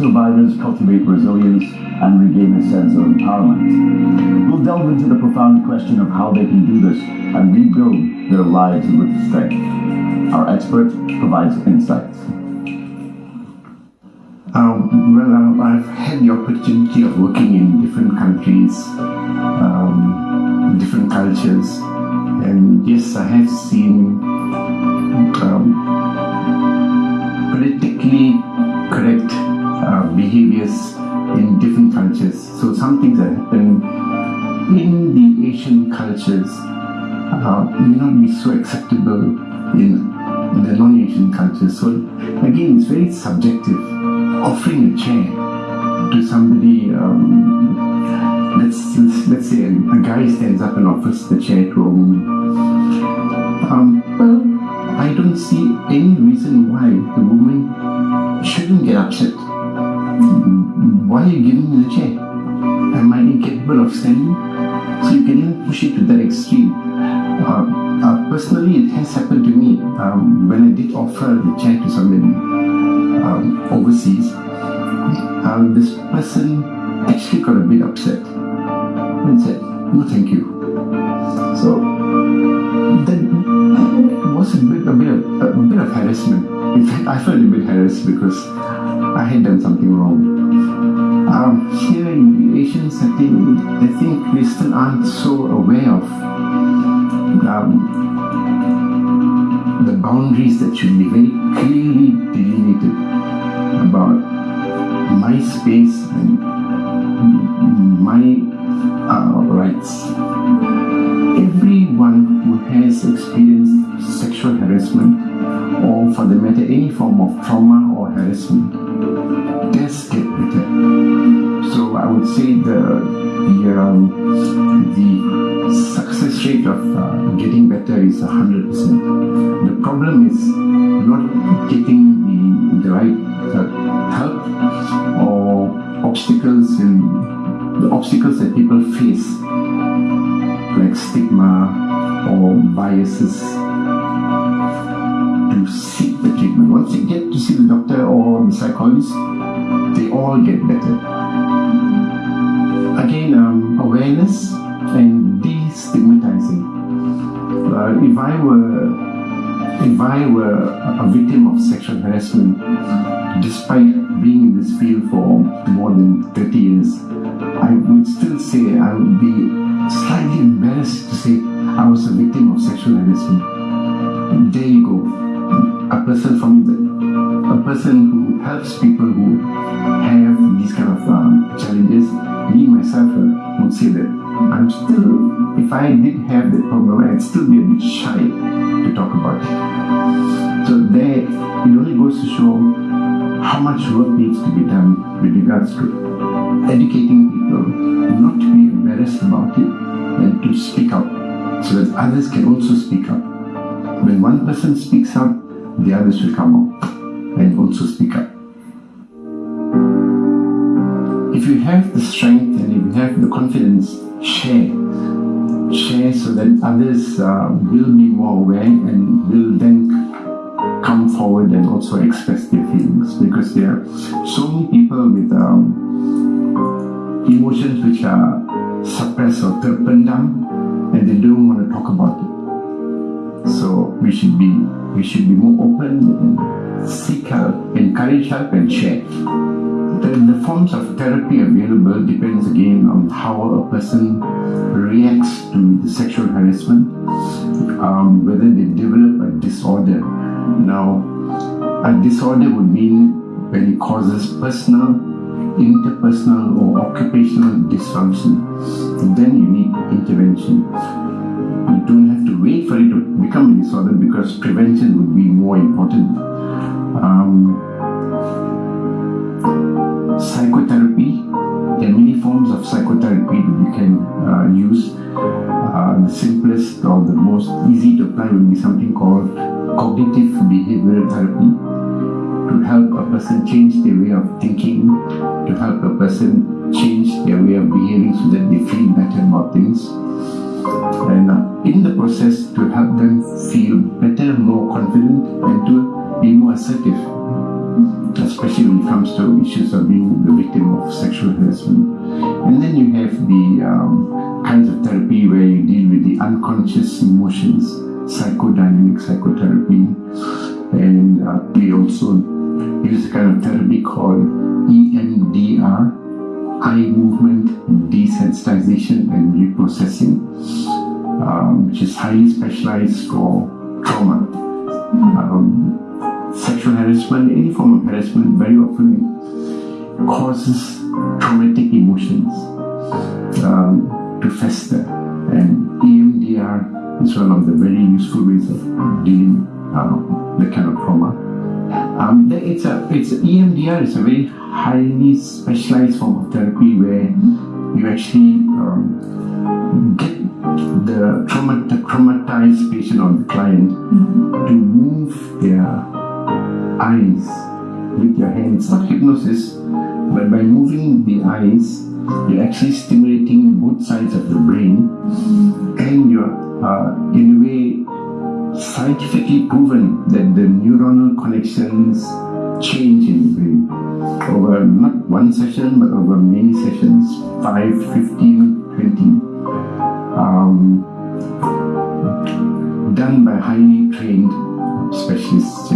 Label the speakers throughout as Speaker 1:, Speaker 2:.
Speaker 1: survivors cultivate resilience and regain a sense of empowerment. We'll delve into the profound question of how they can do this and rebuild their lives with strength. Our expert provides insights.
Speaker 2: I've had the opportunity of working in different countries, different cultures, and yes, I have seen politically correct behaviors in different cultures. So some things that happen in the Asian cultures may not be so acceptable in the non-Asian cultures. So again, it's very subjective. Offering a chair to somebody, let's say a guy stands up and offers the chair to a woman. Well, I don't see any reason why the woman shouldn't get upset. Why are you giving me the chair? Am I incapable of standing? So you can even push it to that extreme. Personally, it has happened to me when I did offer the chair to somebody overseas. This person actually got a bit upset and said, "No, thank you." So that was a bit of harassment. In fact, I felt a bit harassed because I had done something wrong. Here in the Asian setting, I think we still aren't so aware of the boundaries that should be very clearly delineated about my space and my rights. Everyone who has experienced sexual harassment, or for the matter any form of trauma or harassment, does get better. So I would say the success rate of getting better is 100%. The problem is not getting the right help, or the obstacles that people face, like stigma or biases, to seek the treatment. Once they get to see the doctor or the psychologist, they all get better. Again, awareness and destigmatizing. If I were a victim of sexual harassment, despite being in this field for more than 30 years, I would still say I would be slightly embarrassed to say I was a victim of sexual harassment. There you go. A person who helps people who have these kind of challenges. Me myself would say that I'm still, if I did have that problem, I'd still be a bit shy to talk about it. So there, it only goes to show how much work needs to be done with regards to educating people not to be embarrassed about it and to speak out, so that others can also speak up. When one person speaks out, the others will come out and also speak up. If you have the strength and if you have the confidence, share so that others will be more aware and will then come forward and also express their feelings, because there are so many people with emotions which are suppressed or pendam, and they don't want to talk about it. So we should be more open and seek help, encourage help, and share. The forms of therapy available depends again on how a person reacts to the sexual harassment, whether they develop a disorder. Now, a disorder would mean when it causes personal, interpersonal, or occupational dysfunction. Then you need intervention. You don't have to wait for it to become a disorder, because prevention would be more important. Psychotherapy, there are many forms of psychotherapy that you can use. The simplest or the most easy to apply would be something called cognitive behavioral therapy, to help a person change their way of thinking, to help a person change their way of behaving so that they feel better about things, and in the process to help them feel better, more confident, and to be more assertive, especially when it comes to issues of being the victim of sexual harassment. And then you have the kinds of therapy where you deal with the unconscious emotions, psychodynamic psychotherapy, and we also use a kind of therapy called EMDR, eye movement desensitization and reprocessing, which is highly specialized for trauma. Sexual harassment, any form of harassment, very often causes traumatic emotions to fester, and EMDR is one of the very useful ways of dealing with the kind of trauma. EMDR is a very highly specialized form of therapy where you actually get the traumatized patient or the client to move their eyes with your hands. Not hypnosis, but by moving the eyes, you're actually stimulating both sides of the brain, and you're in a way scientifically proven that the neuronal connections change in the brain over not one session but over many sessions, 5, 15, 20, done by highly trained specialists.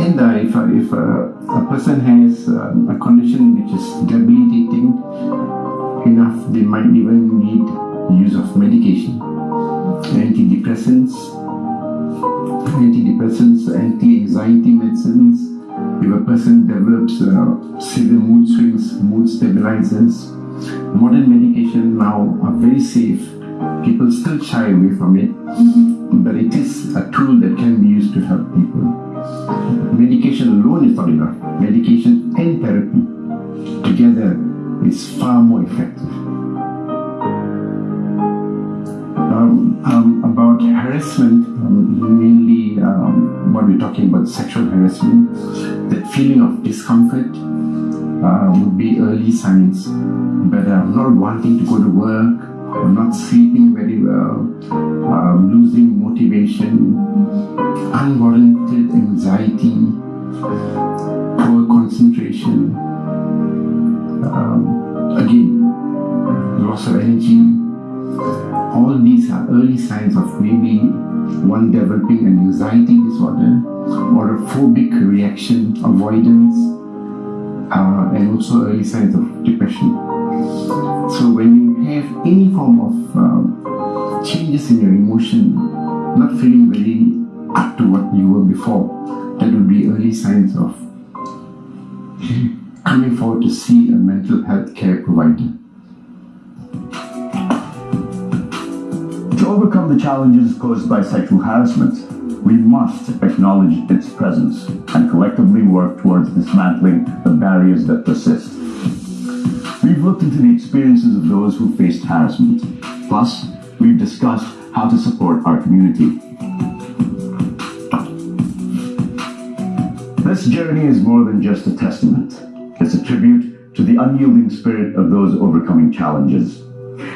Speaker 2: And if a person has a condition which is debilitating enough, they might even need use of medication, antidepressants, anti-anxiety medicines. If a person develops severe mood swings, mood stabilizers, modern medication now are very safe. People still shy away from it, but it is a tool that can be used to help people. Medication alone is not enough. Medication and therapy together is far more effective. About harassment, mainly what we're talking about, sexual harassment, that feeling of discomfort would be early signs, but not wanting to go to work, or not sleeping very well, losing motivation, unwarranted anxiety, poor concentration, again, loss of energy. All these are early signs of maybe one developing an anxiety disorder or a phobic reaction, avoidance, and also early signs of depression. So when you have any form of changes in your emotion, not feeling very up to what you were before, that would be early signs of coming forward to see a mental health care provider.
Speaker 1: To overcome the challenges posed by sexual harassment, we must acknowledge its presence and collectively work towards dismantling the barriers that persist. We've looked into the experiences of those who faced harassment. Plus, we've discussed how to support our community. This journey is more than just a testament. It's a tribute to the unyielding spirit of those overcoming challenges.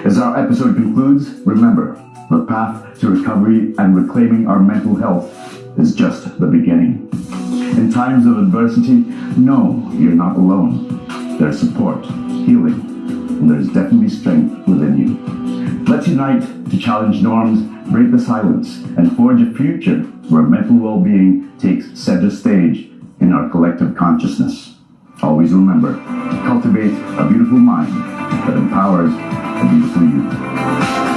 Speaker 1: As our episode concludes, remember, the path to recovery and reclaiming our mental health is just the beginning. In times of adversity, know you're not alone. There's support, healing, and there's definitely strength within you. Let's unite to challenge norms, break the silence, and forge a future where mental well-being takes center stage in our collective consciousness. Always remember to cultivate a beautiful mind that empowers a beautiful you.